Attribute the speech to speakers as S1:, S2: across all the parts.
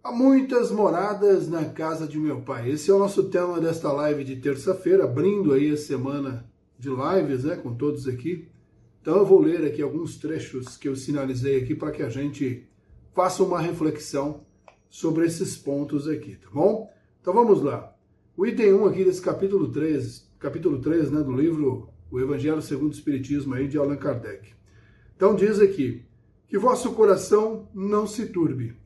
S1: Há muitas moradas na casa de meu pai. Esse é o nosso tema desta live de terça-feira, abrindo aí a semana de lives, né, com todos aqui. Então eu vou ler aqui alguns trechos que eu sinalizei aqui para que a gente faça uma reflexão sobre esses pontos aqui, tá bom? Então vamos lá. O item 1 aqui desse capítulo 3, né, do livro O Evangelho segundo o Espiritismo aí de Allan Kardec. Então diz aqui: que vosso coração não se turbe.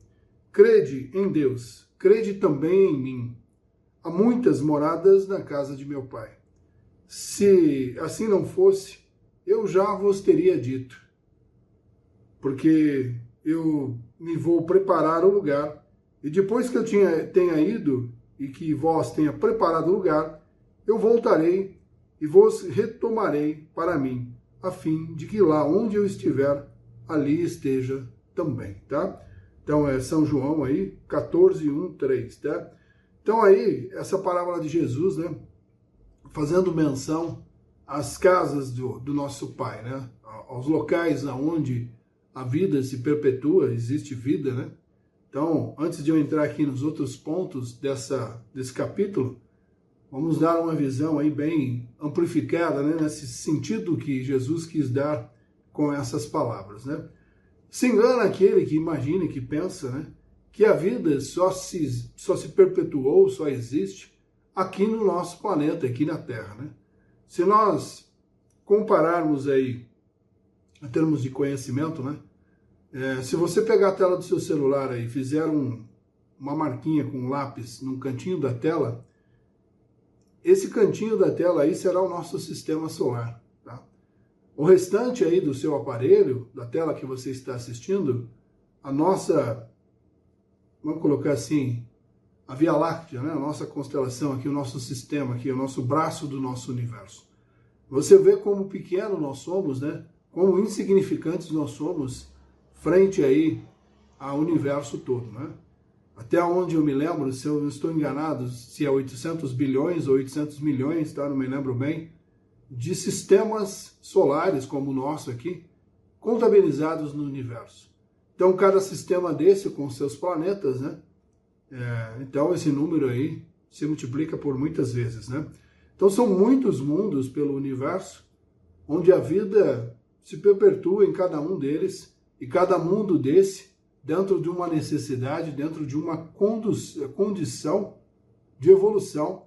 S1: Crede em Deus, crede também em mim. Há muitas moradas na casa de meu pai. Se assim não fosse, eu já vos teria dito, porque eu me vou preparar o lugar, e depois que eu tenha ido, e que vós tenha preparado o lugar, eu voltarei e vos retomarei para mim, a fim de que lá onde eu estiver, ali esteja também, tá? Então é São João aí, 14:1-3, tá? Então aí, essa parábola de Jesus, né, fazendo menção às casas do nosso Pai, né, aos locais onde a vida se perpetua, existe vida, né? Então, antes de eu entrar aqui nos outros pontos desse capítulo, vamos dar uma visão aí bem amplificada, né, nesse sentido que Jesus quis dar com essas palavras, né? Se engana aquele que imagina e que pensa, né, que a vida só se perpetuou, só existe aqui no nosso planeta, aqui na Terra, né? Se nós compararmos aí, em termos de conhecimento, né, se você pegar a tela do seu celular aí e fizer uma marquinha com um lápis num cantinho da tela, esse cantinho da tela aí será o nosso sistema solar. O restante aí do seu aparelho, da tela que você está assistindo, a nossa, vamos colocar assim, a Via Láctea, né? A nossa constelação aqui, o nosso sistema aqui, o nosso braço do nosso universo. Você vê como pequeno nós somos, né? Como insignificantes nós somos frente aí ao universo todo, né? Até onde eu me lembro, se eu não estou enganado, se é 800 bilhões ou 800 milhões, tá? Não me lembro bem, de sistemas solares como o nosso aqui, contabilizados no universo. Então, cada sistema desse com seus planetas, né? Então, esse número aí se multiplica por muitas vezes, né? Então, são muitos mundos pelo universo, onde a vida se perpetua em cada um deles, e cada mundo desse, dentro de uma necessidade, dentro de uma condição de evolução,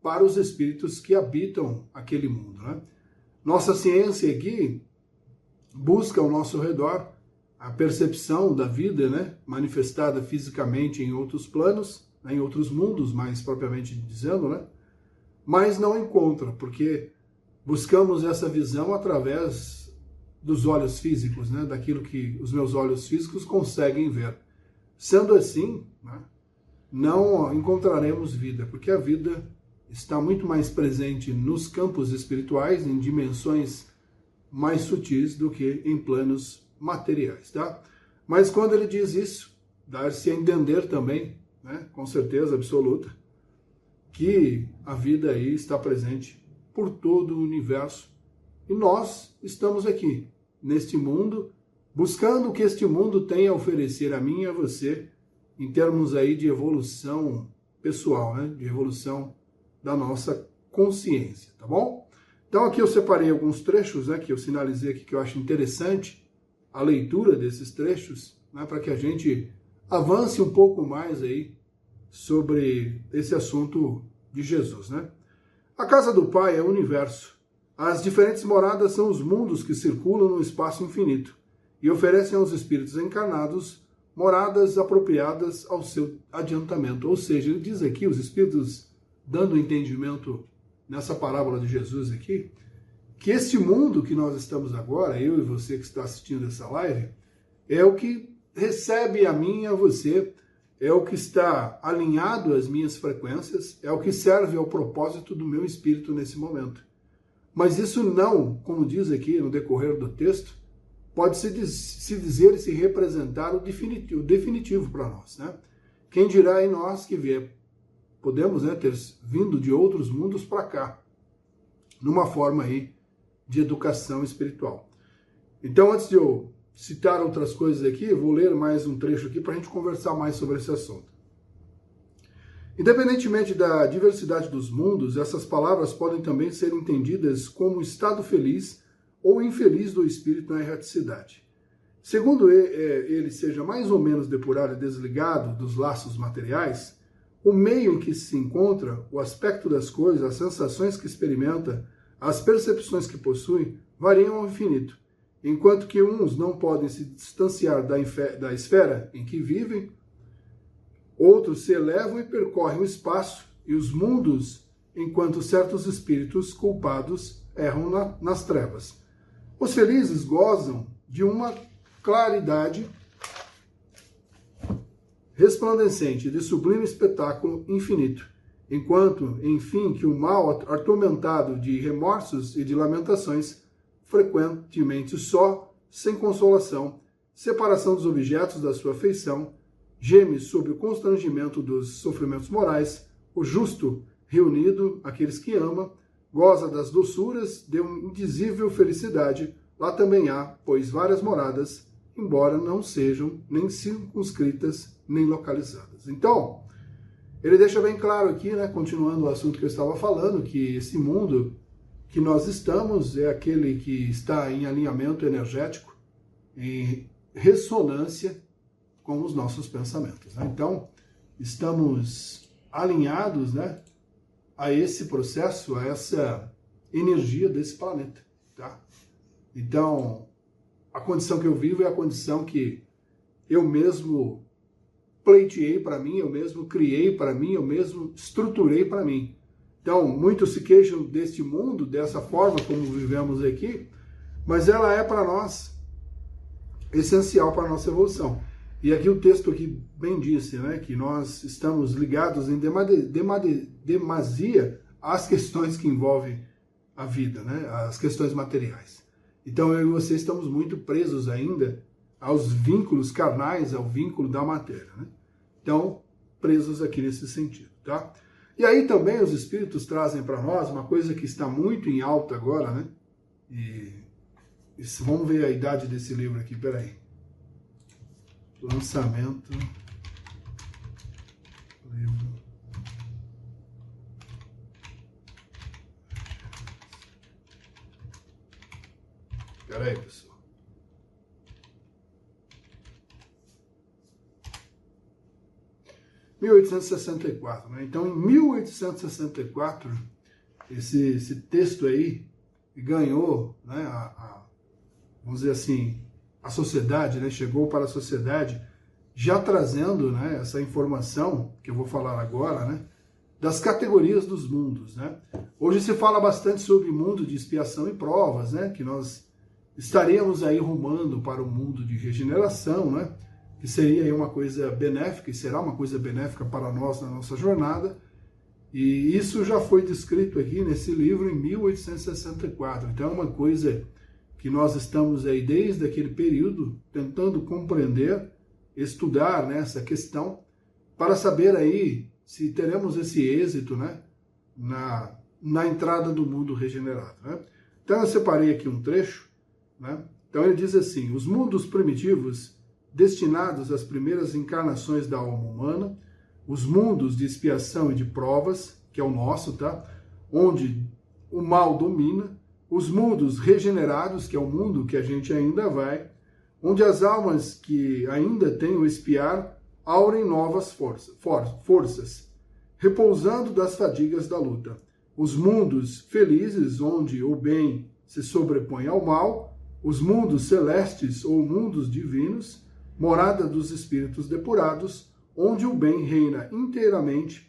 S1: para os espíritos que habitam aquele mundo, né? Nossa ciência aqui busca ao nosso redor a percepção da vida, né, manifestada fisicamente em outros planos, né, em outros mundos, mais propriamente dizendo, né, mas não encontra, porque buscamos essa visão através dos olhos físicos, né, daquilo que os meus olhos físicos conseguem ver. Sendo assim, né, não encontraremos vida, porque a vida está muito mais presente nos campos espirituais, em dimensões mais sutis do que em planos materiais, tá? Mas quando ele diz isso, dá-se a entender também, né, com certeza absoluta, que a vida aí está presente por todo o universo e nós estamos aqui, neste mundo, buscando o que este mundo tem a oferecer a mim e a você, em termos aí de evolução pessoal, né, de evolução da nossa consciência, tá bom? Então aqui eu separei alguns trechos, né, que eu sinalizei aqui que eu acho interessante a leitura desses trechos, né, para que a gente avance um pouco mais aí sobre esse assunto de Jesus, né? A casa do Pai é o universo. As diferentes moradas são os mundos que circulam no espaço infinito e oferecem aos espíritos encarnados moradas apropriadas ao seu adiantamento. Ou seja, ele diz aqui, os espíritos dando entendimento nessa parábola de Jesus aqui, que este mundo que nós estamos agora, eu e você que está assistindo essa live, é o que recebe a mim e a você, é o que está alinhado às minhas frequências, é o que serve ao propósito do meu espírito nesse momento. Mas isso não, como diz aqui no decorrer do texto, pode se dizer e se representar o definitivo para nós, né? Quem dirá em nós que podemos, né, ter vindo de outros mundos para cá, numa forma aí de educação espiritual. Então, antes de eu citar outras coisas aqui, eu vou ler mais um trecho aqui para a gente conversar mais sobre esse assunto. Independentemente da diversidade dos mundos, essas palavras podem também ser entendidas como estado feliz ou infeliz do espírito na erraticidade. Segundo ele seja mais ou menos depurado e desligado dos laços materiais, o meio em que se encontra, o aspecto das coisas, as sensações que experimenta, as percepções que possui, variam ao infinito, enquanto que uns não podem se distanciar da esfera em que vivem, outros se elevam e percorrem o espaço e os mundos, enquanto certos espíritos culpados erram nas trevas. Os felizes gozam de uma claridade resplandecente, de sublime espetáculo infinito, enquanto, enfim, que o mal, atormentado de remorsos e de lamentações, frequentemente só, sem consolação, separação dos objetos da sua afeição, geme sob o constrangimento dos sofrimentos morais, o justo, reunido, aqueles que ama, goza das doçuras de uma indizível felicidade. Lá também há, pois, várias moradas, embora não sejam nem circunscritas, nem localizadas. Então, ele deixa bem claro aqui, né, continuando o assunto que eu estava falando, que esse mundo que nós estamos é aquele que está em alinhamento energético, em ressonância com os nossos pensamentos. Né? Então, estamos alinhados, né, a esse processo, a essa energia desse planeta. Tá? Então, a condição que eu vivo é a condição que eu mesmo pleiteei para mim, eu mesmo criei para mim, eu mesmo estruturei para mim. Então, muitos se queixam deste mundo, dessa forma como vivemos aqui, mas ela é para nós essencial para a nossa evolução. E aqui o texto aqui bem disse, né, que nós estamos ligados em demasia às questões que envolvem a vida, né, as questões materiais. Então eu e você estamos muito presos ainda aos vínculos carnais, ao vínculo da matéria, né? Então, presos aqui nesse sentido, tá? E aí também os espíritos trazem para nós uma coisa que está muito em alta agora, né? E vamos ver a idade desse livro aqui, peraí. Lançamento. Livro. Peraí, pessoal. Em 1864, né? Então, em 1864, esse texto aí ganhou, né, vamos dizer assim, a sociedade, né, chegou para a sociedade já trazendo, né, essa informação que eu vou falar agora, né, das categorias dos mundos, né? Hoje se fala bastante sobre mundo de expiação e provas, né, que nós estaremos aí rumando para o mundo de regeneração, né, que seria aí uma coisa benéfica e será uma coisa benéfica para nós na nossa jornada. E isso já foi descrito aqui nesse livro em 1864. Então é uma coisa que nós estamos aí desde aquele período tentando compreender, estudar, né, essa questão, para saber aí se teremos esse êxito, né, na entrada do mundo regenerado. Né? Então eu separei aqui um trecho, né? Então ele diz assim: os mundos primitivos destinados às primeiras encarnações da alma humana, os mundos de expiação e de provas, que é o nosso, tá? Onde o mal domina, os mundos regenerados, que é o mundo que a gente ainda vai, onde as almas que ainda têm o expiar aurem novas forças, repousando das fadigas da luta. Os mundos felizes, onde o bem se sobrepõe ao mal, os mundos celestes ou mundos divinos, morada dos espíritos depurados, onde o bem reina inteiramente.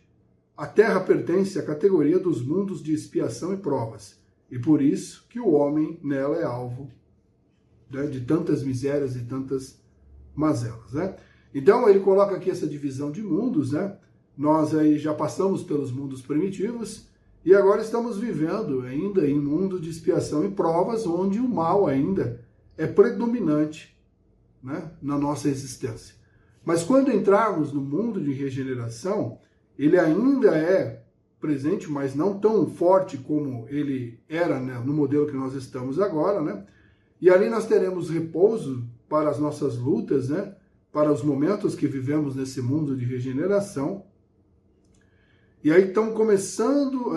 S1: A Terra pertence à categoria dos mundos de expiação e provas, e por isso que o homem nela é alvo, né, de tantas misérias e tantas mazelas, né? Então ele coloca aqui essa divisão de mundos, né? Nós aí já passamos pelos mundos primitivos e agora estamos vivendo ainda em mundo de expiação e provas, onde o mal ainda é predominante, né, na nossa existência. Mas quando entrarmos no mundo de regeneração, ele ainda é presente, mas não tão forte como ele era, né, no modelo que nós estamos agora, né? E ali nós teremos repouso para as nossas lutas, né? Para os momentos que vivemos nesse mundo de regeneração. E aí estão começando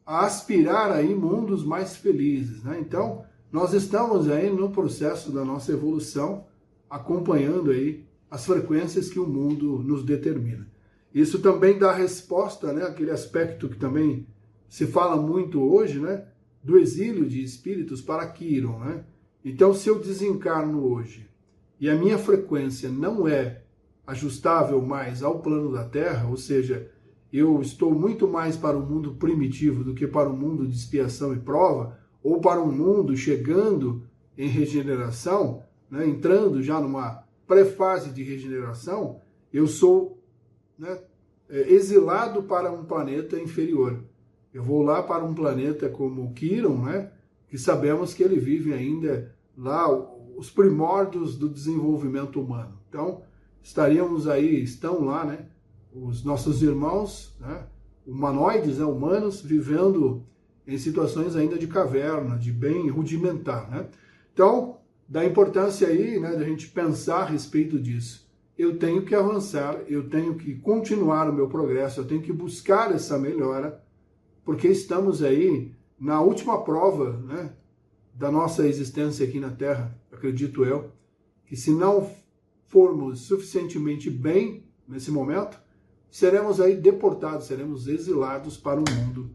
S1: a aspirar aí mundos mais felizes, né? Então, nós estamos aí no processo da nossa evolução, acompanhando aí as frequências que o mundo nos determina. Isso também dá resposta, né, àquele aspecto que também se fala muito hoje, né, do exílio de espíritos para Quiron, né? Então, se eu desencarno hoje e a minha frequência não é ajustável mais ao plano da Terra, ou seja, eu estou muito mais para o mundo primitivo do que para o mundo de expiação e prova, ou para um mundo chegando em regeneração, né, entrando já numa pré-fase de regeneração, eu sou, né, exilado para um planeta inferior. Eu vou lá para um planeta como Quiron, né, que sabemos que ele vive ainda lá os primórdios do desenvolvimento humano. Então, estão lá, né, os nossos irmãos, né, humanoides, né, humanos, vivendo em situações ainda de caverna, de bem rudimentar, né? Então, dá importância aí, né, da gente pensar a respeito disso. Eu tenho que avançar, eu tenho que continuar o meu progresso, eu tenho que buscar essa melhora, porque estamos aí na última prova, né, da nossa existência aqui na Terra, acredito eu, que se não formos suficientemente bem nesse momento, seremos aí deportados, seremos exilados para um mundo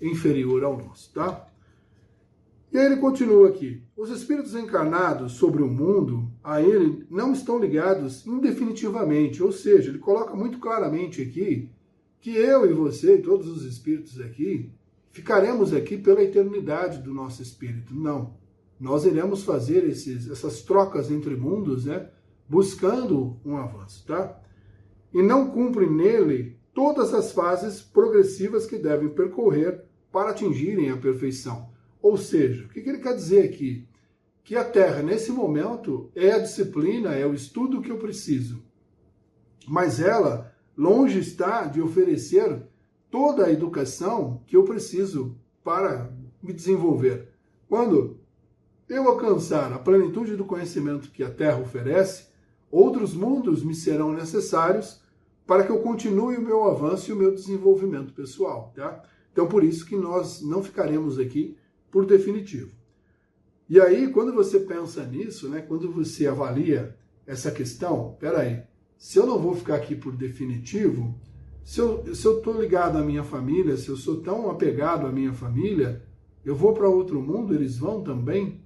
S1: inferior ao nosso, tá? E aí ele continua aqui. Os espíritos encarnados sobre o mundo, a ele, não estão ligados indefinitivamente, ou seja, ele coloca muito claramente aqui que eu e você e todos os espíritos aqui ficaremos aqui pela eternidade do nosso espírito. Não. Nós iremos fazer essas trocas entre mundos, né, buscando um avanço, tá? E não cumprem nele todas as fases progressivas que devem percorrer para atingirem a perfeição. Ou seja, o que ele quer dizer aqui? Que a Terra, nesse momento, é a disciplina, é o estudo que eu preciso. Mas ela, longe está de oferecer toda a educação que eu preciso para me desenvolver. Quando eu alcançar a plenitude do conhecimento que a Terra oferece, outros mundos me serão necessários para que eu continue o meu avanço e o meu desenvolvimento pessoal, tá? Então, por isso que nós não ficaremos aqui por definitivo. E aí, quando você pensa nisso, né, quando você avalia essa questão, peraí, se eu não vou ficar aqui por definitivo, se eu estou ligado à minha família, se eu sou tão apegado à minha família, eu vou para outro mundo, eles vão também?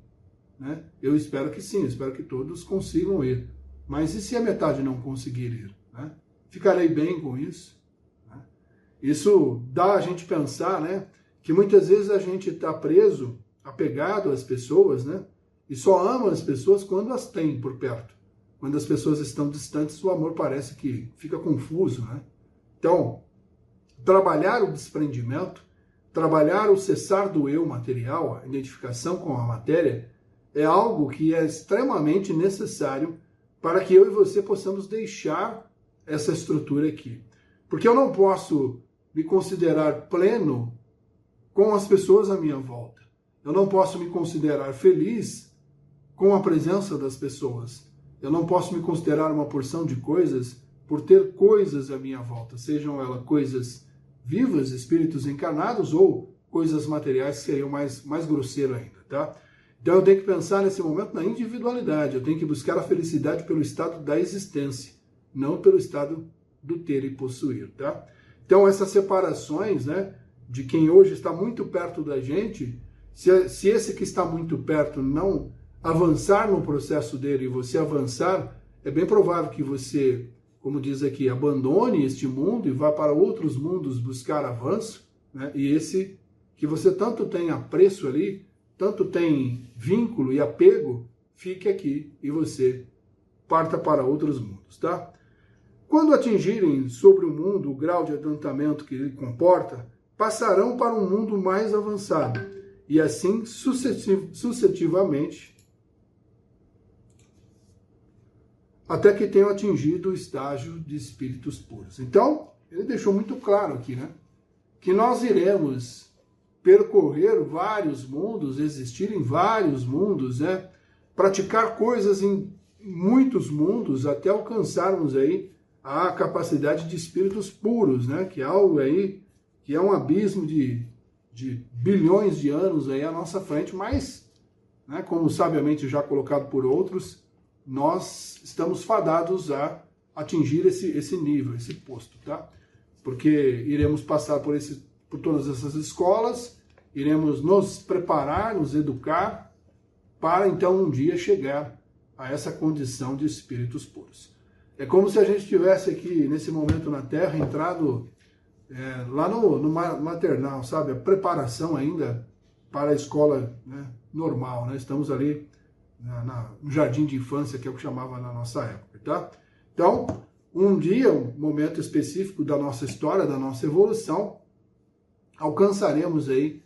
S1: Né? Eu espero que sim, eu espero que todos consigam ir. Mas e se a metade não conseguir ir? Né? Ficarei bem com isso? Né? Isso dá a gente pensar, né, que muitas vezes a gente está preso, apegado às pessoas, né, e só ama as pessoas quando as tem por perto. Quando as pessoas estão distantes, o amor parece que fica confuso, né? Então, trabalhar o desprendimento, trabalhar o cessar do eu material, a identificação com a matéria, é algo que é extremamente necessário para que eu e você possamos deixar essa estrutura aqui. Porque eu não posso me considerar pleno com as pessoas à minha volta. Eu não posso me considerar feliz com a presença das pessoas. Eu não posso me considerar uma porção de coisas por ter coisas à minha volta, sejam elas coisas vivas, espíritos encarnados, ou coisas materiais que seriam mais grosseiro ainda, tá? Então eu tenho que pensar nesse momento na individualidade, eu tenho que buscar a felicidade pelo estado da existência, não pelo estado do ter e possuir, tá? Então essas separações, né, de quem hoje está muito perto da gente, se esse que está muito perto não avançar no processo dele e você avançar, é bem provável que você, como diz aqui, abandone este mundo e vá para outros mundos buscar avanço, né? E esse que você tanto tem apreço ali, tanto tem vínculo e apego, fique aqui e você parta para outros mundos, tá? Quando atingirem sobre o mundo o grau de adiantamento que ele comporta, passarão para um mundo mais avançado e assim sucessivamente, até que tenham atingido o estágio de espíritos puros. Então, ele deixou muito claro aqui, né, que nós iremos percorrer vários mundos, existir em vários mundos, né, praticar coisas em muitos mundos até alcançarmos aí a capacidade de espíritos puros, né? Que é algo aí, que é um abismo de bilhões de anos aí à nossa frente, mas, né, como sabiamente já colocado por outros, nós estamos fadados a atingir esse nível, esse posto, tá? Porque iremos passar por todas essas escolas, iremos nos preparar, nos educar, para então um dia chegar a essa condição de espíritos puros. É como se a gente tivesse aqui, nesse momento na Terra, entrado lá no maternal, sabe? A preparação ainda para a escola, né, normal, né? Estamos ali no jardim de infância, que é o que chamava na nossa época, tá? Então, um dia, um momento específico da nossa história, da nossa evolução, alcançaremos aí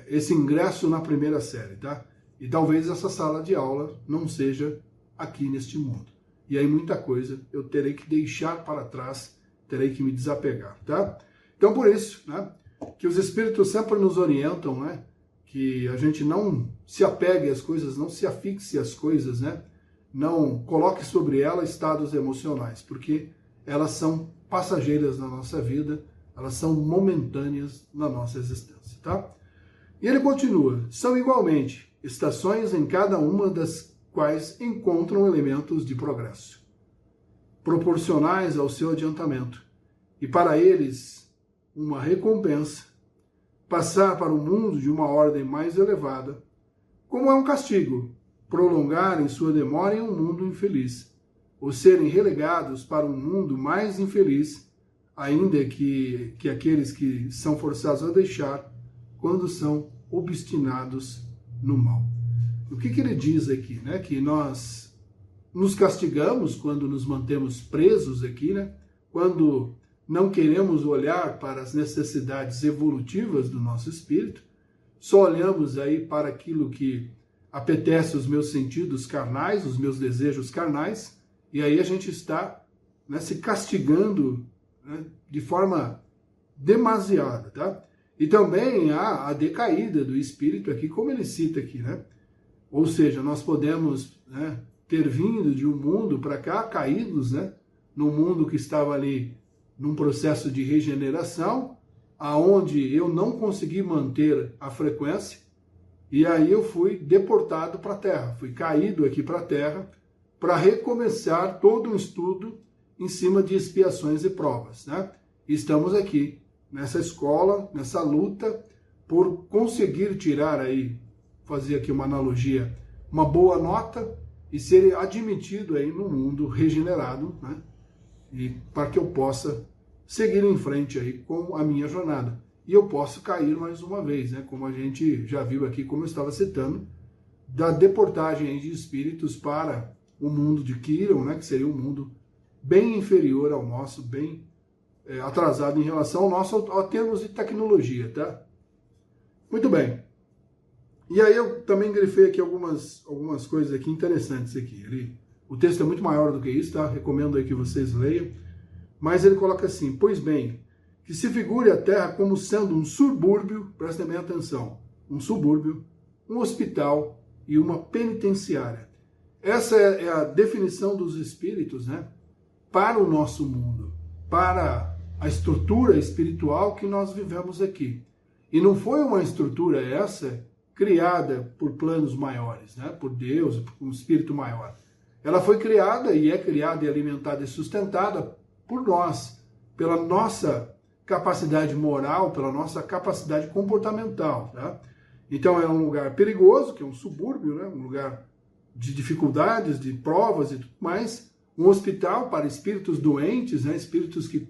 S1: esse ingresso na primeira série, tá? E talvez essa sala de aula não seja aqui neste mundo. E aí muita coisa eu terei que deixar para trás, terei que me desapegar, tá? Então por isso, né, que os espíritos sempre nos orientam, né, que a gente não se apegue às coisas, não se afixe às coisas, né, não coloque sobre elas estados emocionais, porque elas são passageiras na nossa vida, elas são momentâneas na nossa existência, tá? E ele continua, são igualmente estações em cada uma das quais encontram elementos de progresso, proporcionais ao seu adiantamento, e para eles uma recompensa, passar para o mundo de uma ordem mais elevada, como é um castigo, prolongarem sua demora em um mundo infeliz, ou serem relegados para um mundo mais infeliz, ainda que aqueles que são forçados a deixar, quando são obstinados no mal. O que ele diz aqui, né? Que nós nos castigamos quando nos mantemos presos aqui, né? Quando não queremos olhar para as necessidades evolutivas do nosso espírito, só olhamos aí para aquilo que apetece os meus sentidos carnais, os meus desejos carnais, e aí a gente está, né, se castigando, né, de forma demasiada, tá? E também há a decaída do espírito aqui, como ele cita aqui, né? Ou seja, nós podemos, né, ter vindo de um mundo para cá, caídos, né, num mundo que estava ali num processo de regeneração, aonde eu não consegui manter a frequência, e aí eu fui deportado para a Terra, fui caído aqui para a Terra, para recomeçar todo um estudo em cima de expiações e provas, né? E estamos aqui, nessa escola, nessa luta, por conseguir tirar aí, fazer aqui uma analogia, uma boa nota e ser admitido aí no mundo regenerado, né? E para que eu possa seguir em frente aí com a minha jornada. E eu posso cair mais uma vez, né? Como a gente já viu aqui, como eu estava citando, da deportagem aí de espíritos para o mundo de Kiron, né? Que seria um mundo bem inferior ao nosso, bem atrasado em relação ao nosso, a termos de tecnologia, tá? Muito bem. E aí eu também grifei aqui algumas coisas aqui interessantes aqui. O texto é muito maior do que isso, tá? Recomendo aí que vocês leiam. Mas ele coloca assim, pois bem, que se figure a Terra como sendo um subúrbio, prestem bem atenção, um subúrbio, um hospital e uma penitenciária. Essa é a definição dos espíritos, né? Para o nosso mundo, para a estrutura espiritual que nós vivemos aqui. E não foi uma estrutura essa criada por planos maiores, né? Por Deus, por um espírito maior. Ela foi criada e é criada e alimentada e sustentada por nós, pela nossa capacidade moral, pela nossa capacidade comportamental, tá? Então é um lugar perigoso, que é um subúrbio, né? Um lugar de dificuldades, de provas e tudo mais, um hospital para espíritos doentes, né? Espíritos que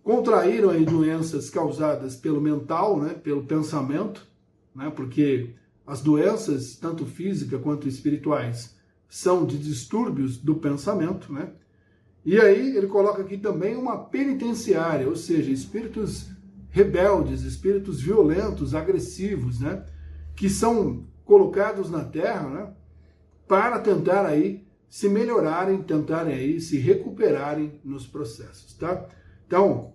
S1: contraíram aí doenças causadas pelo mental, né? Pelo pensamento, né? Porque as doenças, tanto físicas quanto espirituais, são de distúrbios do pensamento, né? E aí ele coloca aqui também uma penitenciária, ou seja, espíritos rebeldes, espíritos violentos, agressivos, né? Que são colocados na Terra, né? Para tentar aí se melhorarem, tentarem aí se recuperarem nos processos, tá? Então,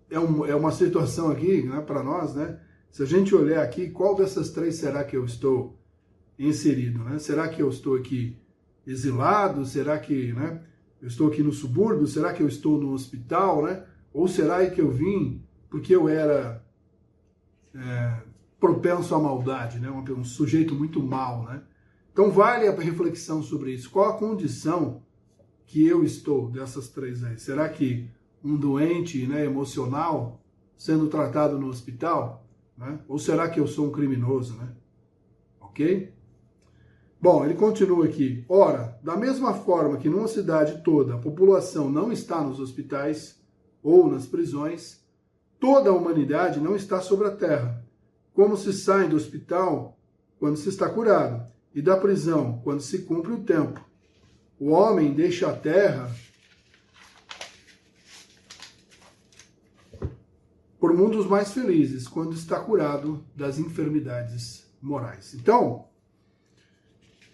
S1: é uma situação aqui, né, para nós, né, Se a gente olhar aqui, qual dessas três será que eu estou inserido, né? Será que eu estou aqui exilado? Será que, né, eu estou aqui no subúrbio? Será que eu estou no hospital, né? Ou será que eu vim porque eu era propenso à maldade, né? Um sujeito muito mau, né? Então vale a reflexão sobre isso. Qual a condição que eu estou dessas três aí? Será que um doente, né, emocional sendo tratado no hospital, né? Ou será que eu sou um criminoso, né? Ok? Bom, ele continua aqui. Ora, da mesma forma que numa cidade toda a população não está nos hospitais ou nas prisões, toda a humanidade não está sobre a terra. Como se sai do hospital quando se está curado, e da prisão quando se cumpre o tempo. O homem deixa a terra por mundos mais felizes, quando está curado das enfermidades morais. Então,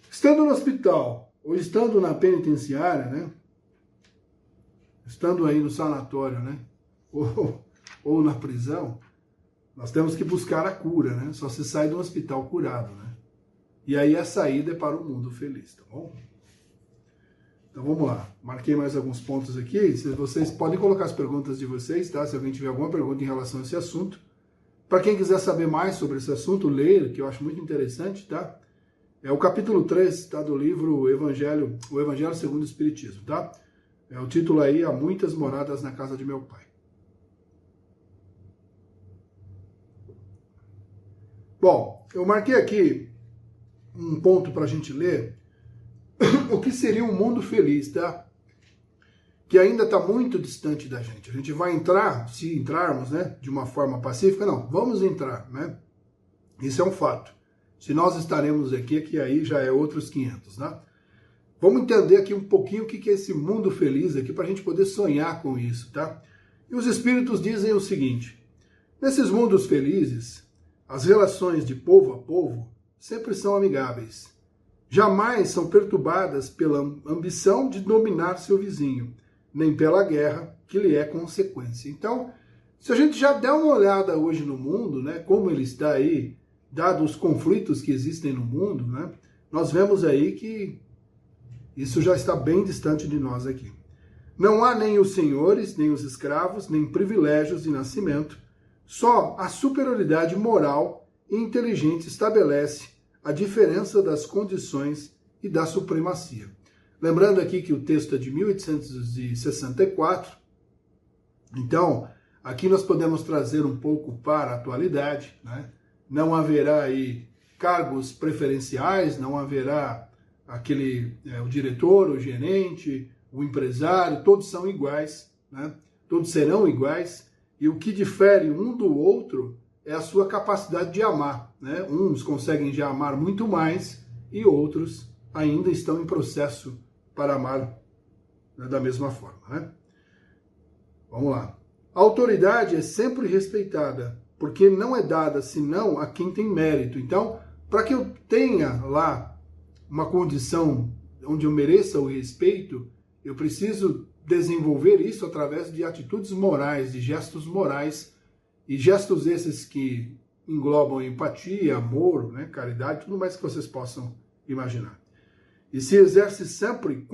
S1: estando no hospital, ou estando na penitenciária, né? Estando aí no sanatório, né? Ou na prisão, nós temos que buscar a cura, né? Só se sai do hospital curado, né? E aí a saída é para o mundo feliz, tá bom? Então vamos lá. Marquei mais alguns pontos aqui. Vocês podem colocar as perguntas de vocês, tá? Se alguém tiver alguma pergunta em relação a esse assunto. Para quem quiser saber mais sobre esse assunto, leia, que eu acho muito interessante, tá? É o capítulo 3, tá? Do livro o Evangelho segundo o Espiritismo, tá? É o título aí, Há Muitas Moradas na Casa de Meu Pai. Bom, eu marquei aqui um ponto para a gente ler, o que seria um mundo feliz, tá? Que ainda está muito distante da gente. A gente vai entrar, se entrarmos, né, de uma forma pacífica, não, vamos entrar, né? Isso é um fato. Se nós estaremos aqui, que aí já é outros 500, né? Vamos entender aqui um pouquinho o que é esse mundo feliz aqui, para a gente poder sonhar com isso, tá? E os espíritos dizem o seguinte: nesses mundos felizes, as relações de povo a povo sempre são amigáveis. Jamais são perturbadas pela ambição de dominar seu vizinho, nem pela guerra que lhe é consequência. Então, se a gente já der uma olhada hoje no mundo, né, como ele está aí, dados os conflitos que existem no mundo, né, nós vemos aí que isso já está bem distante de nós aqui. Não há nem os senhores, nem os escravos, nem privilégios de nascimento. Só a superioridade moral e inteligente estabelece a diferença das condições e da supremacia. Lembrando aqui que o texto é de 1864, então aqui nós podemos trazer um pouco para a atualidade, né? Não haverá aí cargos preferenciais, não haverá o diretor, o gerente, o empresário, todos são iguais, né? Todos serão iguais, e o que difere um do outro é a sua capacidade de amar, né? Uns conseguem já amar muito mais e outros ainda estão em processo para amar, né, da mesma forma, né? Vamos lá. A autoridade é sempre respeitada, porque não é dada senão a quem tem mérito. Então, para que eu tenha lá uma condição onde eu mereça o respeito, eu preciso desenvolver isso através de atitudes morais, de gestos morais, e gestos esses que englobam empatia, amor, né, caridade, tudo mais que vocês possam imaginar. E se exerce sempre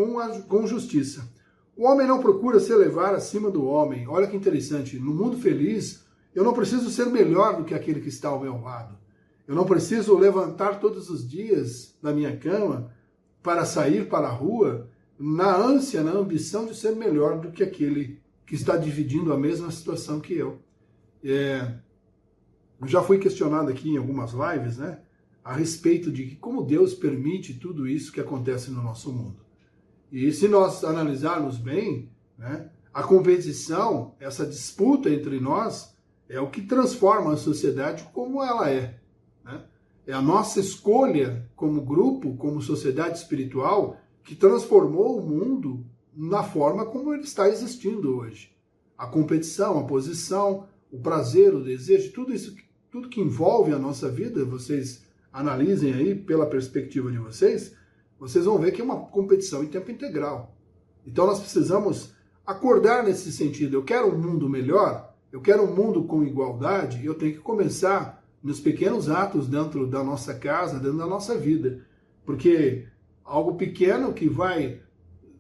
S1: com justiça. O homem não procura se elevar acima do homem. Olha que interessante, no mundo feliz, eu não preciso ser melhor do que aquele que está ao meu lado. Eu não preciso levantar todos os dias da minha cama para sair para a rua na ânsia, na ambição de ser melhor do que aquele que está dividindo a mesma situação que eu. Eu já fui questionado aqui em algumas lives, né, a respeito de como Deus permite tudo isso que acontece no nosso mundo. E se nós analisarmos bem, né, a competição, essa disputa entre nós, é o que transforma a sociedade como ela é, né? É a nossa escolha como grupo, como sociedade espiritual, que transformou o mundo na forma como ele está existindo hoje. A competição, a posição, o prazer, o desejo, tudo isso, tudo que envolve a nossa vida, vocês analisem aí pela perspectiva de vocês, vocês vão ver que é uma competição em tempo integral. Então nós precisamos acordar nesse sentido. Eu quero um mundo melhor, eu quero um mundo com igualdade, eu tenho que começar nos pequenos atos dentro da nossa casa, dentro da nossa vida. Porque algo pequeno que vai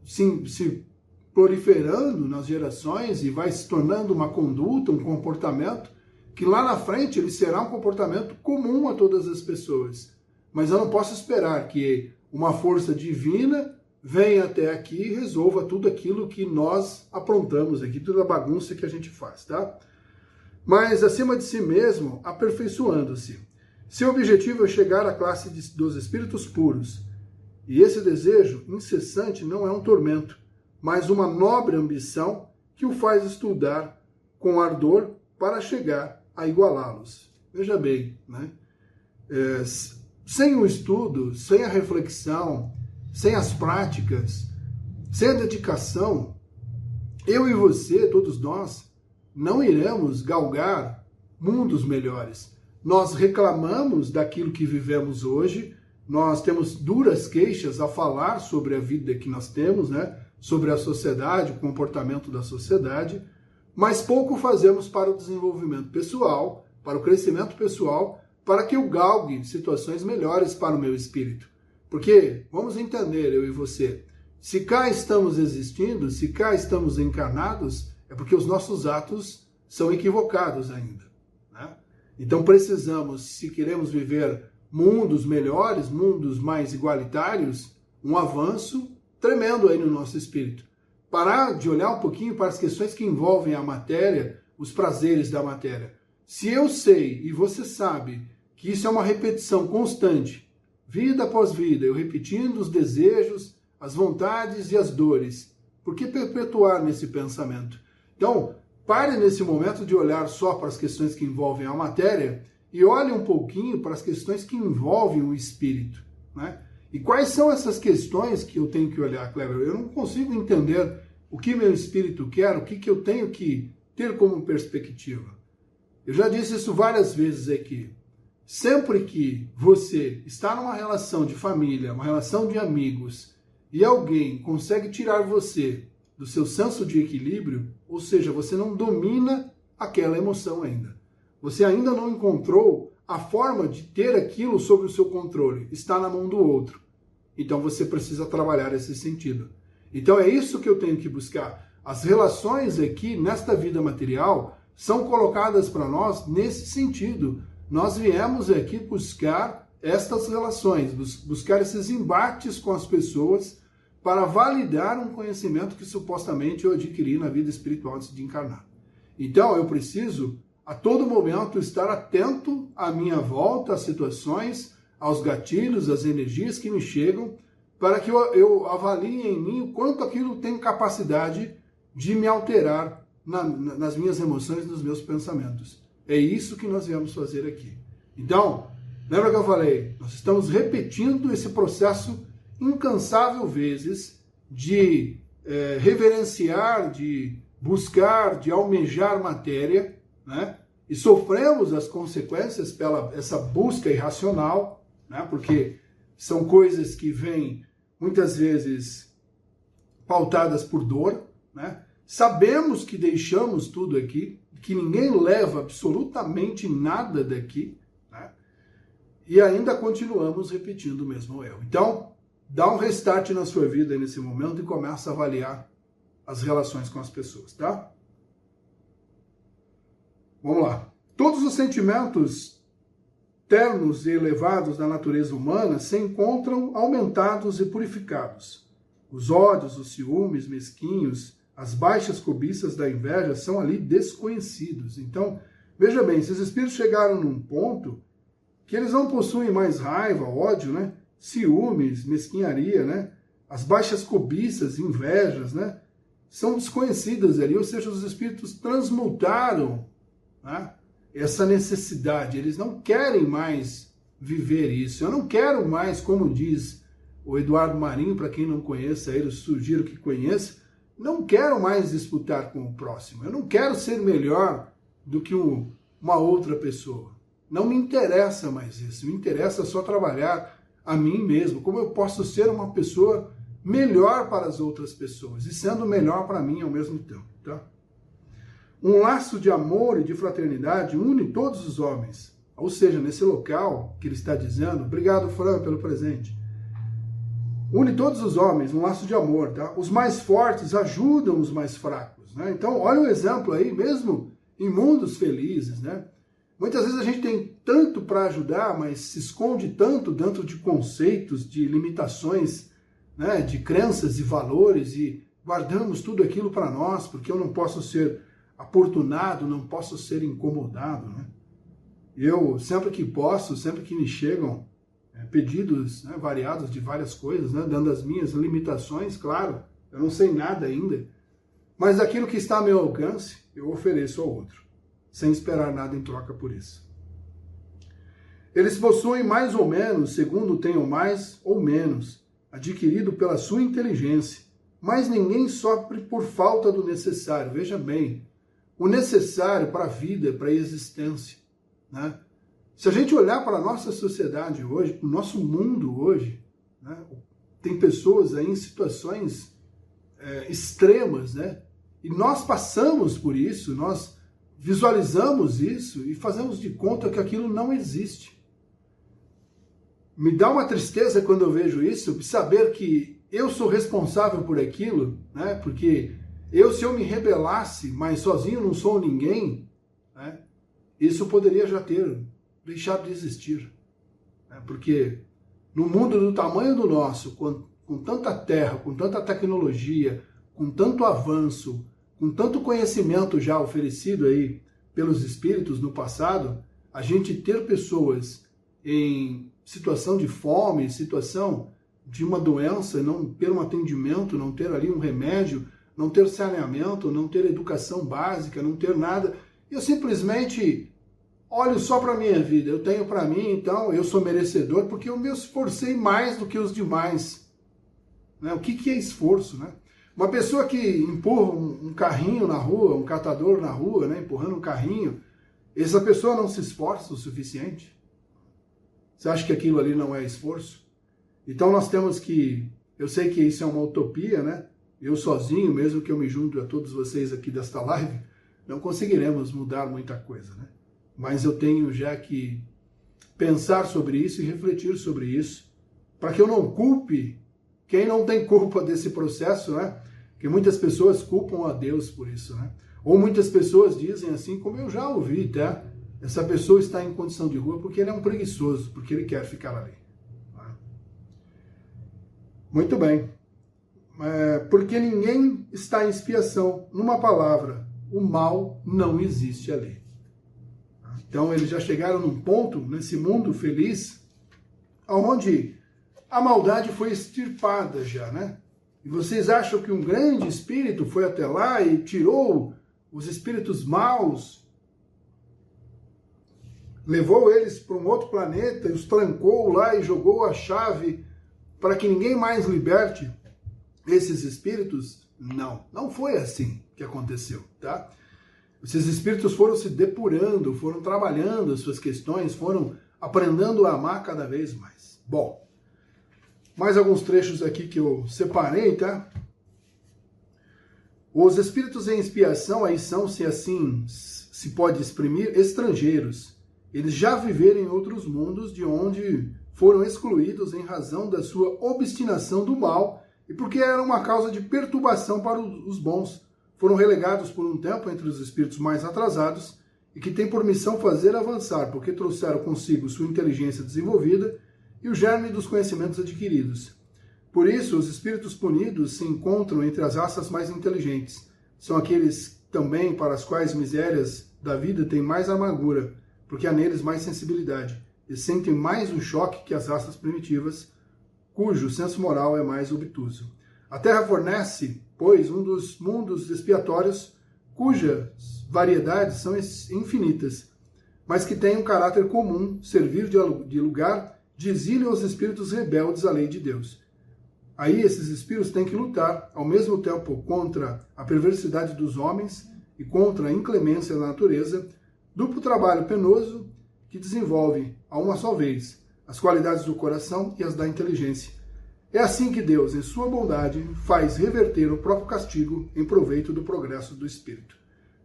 S1: se proliferando nas gerações e vai se tornando uma conduta, um comportamento, que lá na frente ele será um comportamento comum a todas as pessoas. Mas eu não posso esperar que uma força divina venha até aqui e resolva tudo aquilo que nós aprontamos aqui, toda a bagunça que a gente faz, tá? Mas acima de si mesmo, aperfeiçoando-se. Seu objetivo é chegar à classe dos espíritos puros. E esse desejo incessante não é um tormento, mas uma nobre ambição que o faz estudar com ardor para chegar a igualá-los. Veja bem, né? Sem o estudo, sem a reflexão, sem as práticas, sem a dedicação, eu e você, todos nós, não iremos galgar mundos melhores. Nós reclamamos daquilo que vivemos hoje, nós temos duras queixas a falar sobre a vida que nós temos, né? Sobre a sociedade, o comportamento da sociedade, mas pouco fazemos para o desenvolvimento pessoal, para o crescimento pessoal, para que eu galgue situações melhores para o meu espírito. Porque, vamos entender, eu e você, se cá estamos existindo, se cá estamos encarnados, é porque os nossos atos são equivocados ainda, né? Então precisamos, se queremos viver mundos melhores, mundos mais igualitários, um avanço tremendo aí no nosso espírito. Parar de olhar um pouquinho para as questões que envolvem a matéria, os prazeres da matéria. Se eu sei e você sabe que isso é uma repetição constante, vida após vida, eu repetindo os desejos, as vontades e as dores, por que perpetuar nesse pensamento? Então, pare nesse momento de olhar só para as questões que envolvem a matéria e olhe um pouquinho para as questões que envolvem o espírito, né? E quais são essas questões que eu tenho que olhar, Cleber? Eu não consigo entender o que meu espírito quer, o que eu tenho que ter como perspectiva. Eu já disse isso várias vezes aqui. Sempre que você está numa relação de família, uma relação de amigos, e alguém consegue tirar você do seu senso de equilíbrio, ou seja, você não domina aquela emoção ainda. Você ainda não encontrou a forma de ter aquilo sob o seu controle. Está na mão do outro. Então você precisa trabalhar esse sentido. Então é isso que eu tenho que buscar. As relações aqui, nesta vida material, são colocadas para nós nesse sentido. Nós viemos aqui buscar estas relações, buscar esses embates com as pessoas para validar um conhecimento que supostamente eu adquiri na vida espiritual antes de encarnar. Então eu preciso a todo momento estar atento à minha volta, às situações, aos gatilhos, às energias que me chegam, para que eu avalie em mim o quanto aquilo tem capacidade de me alterar nas minhas emoções, nos meus pensamentos. É isso que nós viemos fazer aqui. Então, lembra que eu falei? Nós estamos repetindo esse processo incansável vezes de reverenciar, de buscar, de almejar matéria, né? E sofremos as consequências pela essa busca irracional, né? Porque são coisas que vêm muitas vezes pautadas por dor, né? Sabemos que deixamos tudo aqui, que ninguém leva absolutamente nada daqui, né? E ainda continuamos repetindo o mesmo erro. Então, dá um restart na sua vida nesse momento e começa a avaliar as relações com as pessoas, tá? Vamos lá. Todos os sentimentos ternos e elevados da natureza humana se encontram aumentados e purificados. Os ódios, os ciúmes mesquinhos, as baixas cobiças da inveja são ali desconhecidos. Então, veja bem, esses espíritos chegaram num ponto que eles não possuem mais raiva, ódio, né? Ciúmes, mesquinharia, né? As baixas cobiças, invejas, né? São desconhecidas ali, ou seja, os espíritos transmutaram, né, essa necessidade. Eles não querem mais viver isso. Eu não quero mais, como diz o Eduardo Marinho, para quem não conheça ele, eu sugiro que conheça, não quero mais disputar com o próximo. Eu não quero ser melhor do que uma outra pessoa. Não me interessa mais isso. Me interessa só trabalhar a mim mesmo. Como eu posso ser uma pessoa melhor para as outras pessoas e sendo melhor para mim ao mesmo tempo, tá? Um laço de amor e de fraternidade une todos os homens. Ou seja, nesse local que ele está dizendo, obrigado, Fran, pelo presente, une todos os homens num laço de amor, tá? Os mais fortes ajudam os mais fracos, né? Então, olha o exemplo aí, mesmo em mundos felizes, né? Muitas vezes a gente tem tanto para ajudar, mas se esconde tanto dentro de conceitos, de limitações, né? De crenças e valores, e guardamos tudo aquilo para nós, porque eu não posso ser aportunado, não posso ser incomodado, né? Eu, sempre que posso, sempre que me chegam pedidos, né, variados de várias coisas, né, dando as minhas limitações, claro, eu não sei nada ainda, mas aquilo que está ao meu alcance, eu ofereço ao outro, sem esperar nada em troca por isso. Eles possuem mais ou menos, segundo tenham mais ou menos, adquirido pela sua inteligência, mas ninguém sofre por falta do necessário. Veja bem, o necessário para a vida, para a existência, né? Se a gente olhar para a nossa sociedade hoje, o nosso mundo hoje, né, tem pessoas aí em situações extremas, né? E nós passamos por isso, nós visualizamos isso e fazemos de conta que aquilo não existe. Me dá uma tristeza quando eu vejo isso, saber que eu sou responsável por aquilo, né? Porque se eu me rebelasse, mas sozinho não sou ninguém, né? Isso poderia já ter deixado de existir. Né? Porque no mundo do tamanho do nosso, com tanta terra, com tanta tecnologia, com tanto avanço, com tanto conhecimento já oferecido aí pelos espíritos no passado, a gente ter pessoas em situação de fome, situação de uma doença, não ter um atendimento, não ter ali um remédio, não ter saneamento, não ter educação básica, não ter nada, eu simplesmente olho só para a minha vida, eu tenho para mim, então eu sou merecedor, porque eu me esforcei mais do que os demais. Né? O que é esforço? Né? Uma pessoa que empurra um carrinho na rua, um catador na rua, né, empurrando um carrinho, essa pessoa não se esforça o suficiente? Você acha que aquilo ali não é esforço? Então nós temos que, eu sei que isso é uma utopia, né? Eu sozinho, mesmo que eu me junto a todos vocês aqui desta live, não conseguiremos mudar muita coisa, né? Mas eu tenho já que pensar sobre isso e refletir sobre isso, para que eu não culpe quem não tem culpa desse processo, né? Porque muitas pessoas culpam a Deus por isso, né? Ou muitas pessoas dizem assim, como eu já ouvi, tá? Essa pessoa está em condição de rua porque ele é um preguiçoso, porque ele quer ficar ali. Tá? Muito bem. Porque ninguém está em expiação. Numa palavra, o mal não existe ali. Então eles já chegaram num ponto, nesse mundo feliz, onde a maldade foi extirpada já, né? E vocês acham que um grande espírito foi até lá e tirou os espíritos maus, levou eles para um outro planeta e os trancou lá e jogou a chave para que ninguém mais liberte esses espíritos? Não, não foi assim que aconteceu, tá? Esses espíritos foram se depurando, foram trabalhando as suas questões, foram aprendendo a amar cada vez mais. Bom, mais alguns trechos aqui que eu separei, tá? Os espíritos em expiação aí são, se assim se pode exprimir, estrangeiros. Eles já viveram em outros mundos de onde foram excluídos em razão da sua obstinação do mal e porque era uma causa de perturbação para os bons. Foram relegados por um tempo entre os espíritos mais atrasados e que têm por missão fazer avançar, porque trouxeram consigo sua inteligência desenvolvida e o germe dos conhecimentos adquiridos. Por isso, os espíritos punidos se encontram entre as raças mais inteligentes. São aqueles também para as quais misérias da vida têm mais amargura, porque há neles mais sensibilidade, e sentem mais um choque que as raças primitivas, cujo senso moral é mais obtuso. A Terra fornece, pois, um dos mundos expiatórios cujas variedades são infinitas, mas que tem um caráter comum, servir de lugar de exílio aos espíritos rebeldes à lei de Deus. Aí esses espíritos têm que lutar, ao mesmo tempo, contra a perversidade dos homens e contra a inclemência da natureza, duplo trabalho penoso que desenvolve, a uma só vez, as qualidades do coração e as da inteligência. É assim que Deus, em sua bondade, faz reverter o próprio castigo em proveito do progresso do espírito.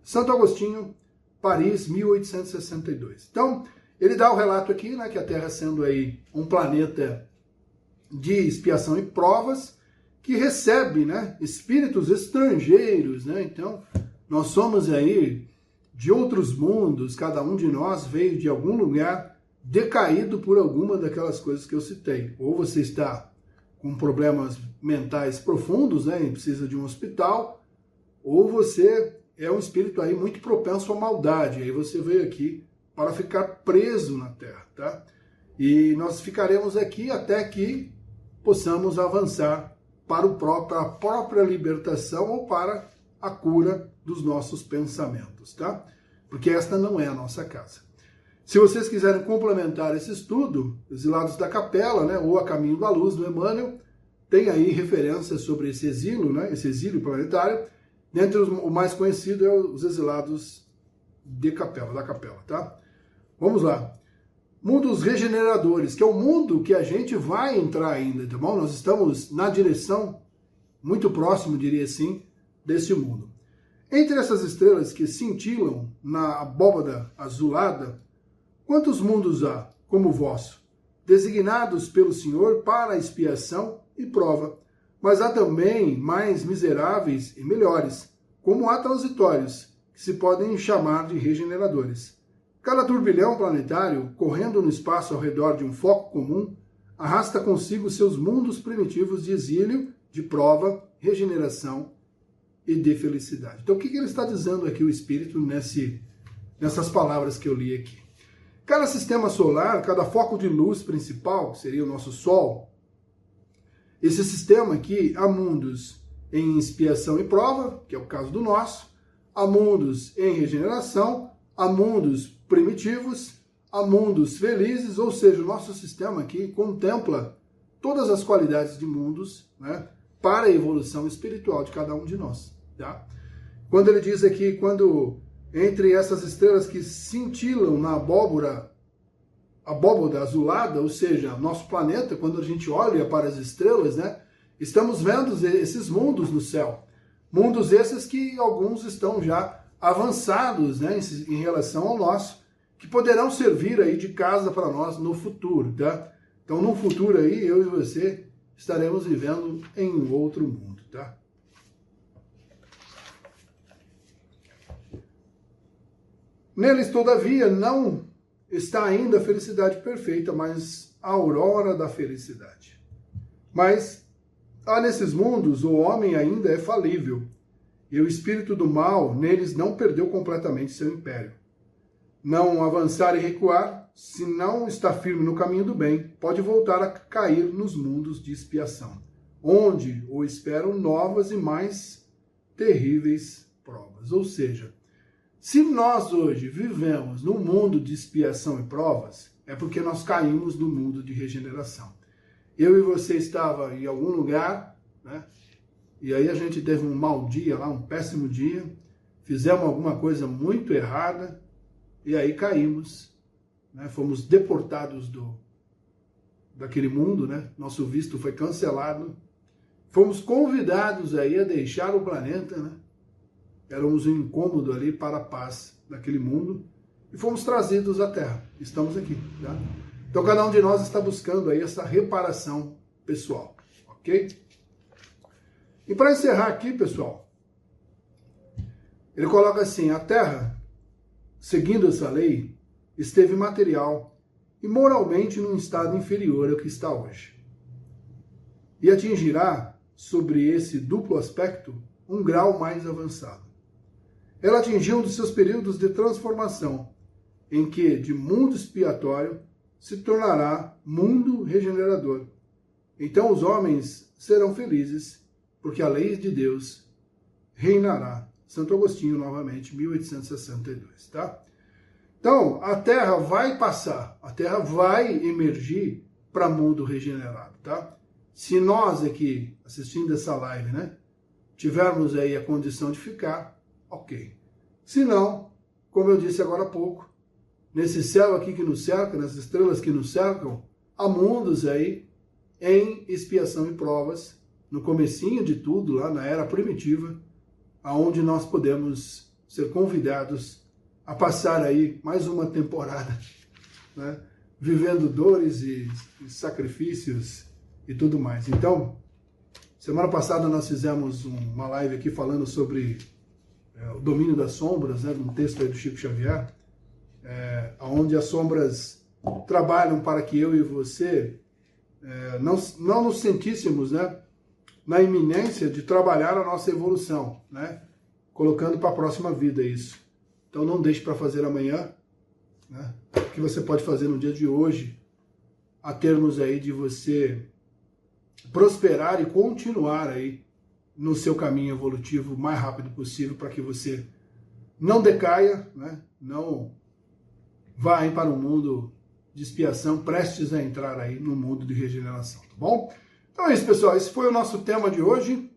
S1: Santo Agostinho, Paris, 1862. Então, Ele dá o relato aqui, né, que a Terra sendo aí um planeta de expiação e provas, que recebe, né, espíritos estrangeiros, né? Então, nós somos aí de outros mundos, cada um de nós veio de algum lugar decaído por alguma daquelas coisas que eu citei. Ou você está com problemas mentais profundos, né, e precisa de um hospital, ou você é um espírito aí muito propenso à maldade, aí você veio aqui para ficar preso na Terra, tá? E nós ficaremos aqui até que possamos avançar para a própria libertação ou para a cura dos nossos pensamentos, tá? Porque esta não é a nossa casa. Se vocês quiserem complementar esse estudo, Exilados da Capela, né, ou A Caminho da Luz, do Emmanuel, tem aí referências sobre esse exílio, né, esse exílio planetário. Dentre o mais conhecido é os Exilados da Capela, tá? Vamos lá. Mundos regeneradores, que é o mundo que a gente vai entrar ainda, tá bom? Nós estamos na direção, muito próximo, diria assim, desse mundo. Entre essas estrelas que cintilam na abóbada azulada, quantos mundos há, como o vosso, designados pelo Senhor para expiação e prova? Mas há também mais miseráveis e melhores, como há transitórios, que se podem chamar de regeneradores. Cada turbilhão planetário, correndo no espaço ao redor de um foco comum, arrasta consigo seus mundos primitivos de exílio, de prova, regeneração e de felicidade. Então, o que ele está dizendo aqui, o Espírito, nessas palavras que eu li aqui? Cada sistema solar, cada foco de luz principal, que seria o nosso Sol, esse sistema aqui, há mundos em expiação e prova, que é o caso do nosso, há mundos em regeneração, há mundos primitivos, há mundos felizes, ou seja, o nosso sistema aqui contempla todas as qualidades de mundos, né, para a evolução espiritual de cada um de nós. Tá? Quando ele diz aqui, quando entre essas estrelas que cintilam na abóbada azulada, ou seja, nosso planeta, quando a gente olha para as estrelas, né, estamos vendo esses mundos no céu. Mundos esses que alguns estão já avançados, né, em relação ao nosso, que poderão servir aí de casa para nós no futuro, tá? Então, no futuro aí, eu e você estaremos vivendo em um outro mundo, tá? Neles, todavia, não está ainda a felicidade perfeita, mas a aurora da felicidade. Mas há nesses mundos, o homem ainda é falível, e o espírito do mal neles não perdeu completamente seu império. Não avançar e recuar, se não está firme no caminho do bem, pode voltar a cair nos mundos de expiação, onde o esperam novas e mais terríveis provas. Ou seja, se nós hoje vivemos num mundo de expiação e provas, é porque nós caímos no mundo de regeneração. Eu e você estava em algum lugar, né? E aí a gente teve um mau dia lá, um péssimo dia, fizemos alguma coisa muito errada, e aí caímos, né? Fomos deportados daquele mundo, né? Nosso visto foi cancelado, fomos convidados aí a deixar o planeta, né? Éramos um incômodo ali para a paz daquele mundo, e fomos trazidos à Terra. Estamos aqui, tá? Então cada um de nós está buscando aí essa reparação pessoal, ok? E para encerrar aqui, pessoal, ele coloca assim: a Terra, seguindo essa lei, esteve material e moralmente num estado inferior ao que está hoje. E atingirá, sobre esse duplo aspecto, um grau mais avançado. Ela atingiu um dos seus períodos de transformação, em que, de mundo expiatório, se tornará mundo regenerador. Então os homens serão felizes, porque a lei de Deus reinará. Santo Agostinho, novamente, 1862, tá? Então, a Terra vai passar, a Terra vai emergir para mundo regenerado, tá? Se nós aqui, assistindo essa live, né, tivermos aí a condição de ficar, ok. Se não, como eu disse agora há pouco, nesse céu aqui que nos cerca, nas estrelas que nos cercam, há mundos aí em expiação e provas, no comecinho de tudo, lá na era primitiva, aonde nós podemos ser convidados a passar aí mais uma temporada né, vivendo dores e sacrifícios e tudo mais. Então, semana passada nós fizemos uma live aqui falando sobre o domínio das sombras, né, um texto aí do Chico Xavier, onde as sombras trabalham para que eu e você não nos sentíssemos, né, na iminência de trabalhar a nossa evolução, né, colocando para a próxima vida isso. Então não deixe para fazer amanhã, né, o que você pode fazer no dia de hoje, a termos aí de você prosperar e continuar aí no seu caminho evolutivo o mais rápido possível, para que você não decaia, né, não vá aí para um mundo de expiação, prestes a entrar aí no mundo de regeneração, tá bom? Então é isso, pessoal, esse foi o nosso tema de hoje.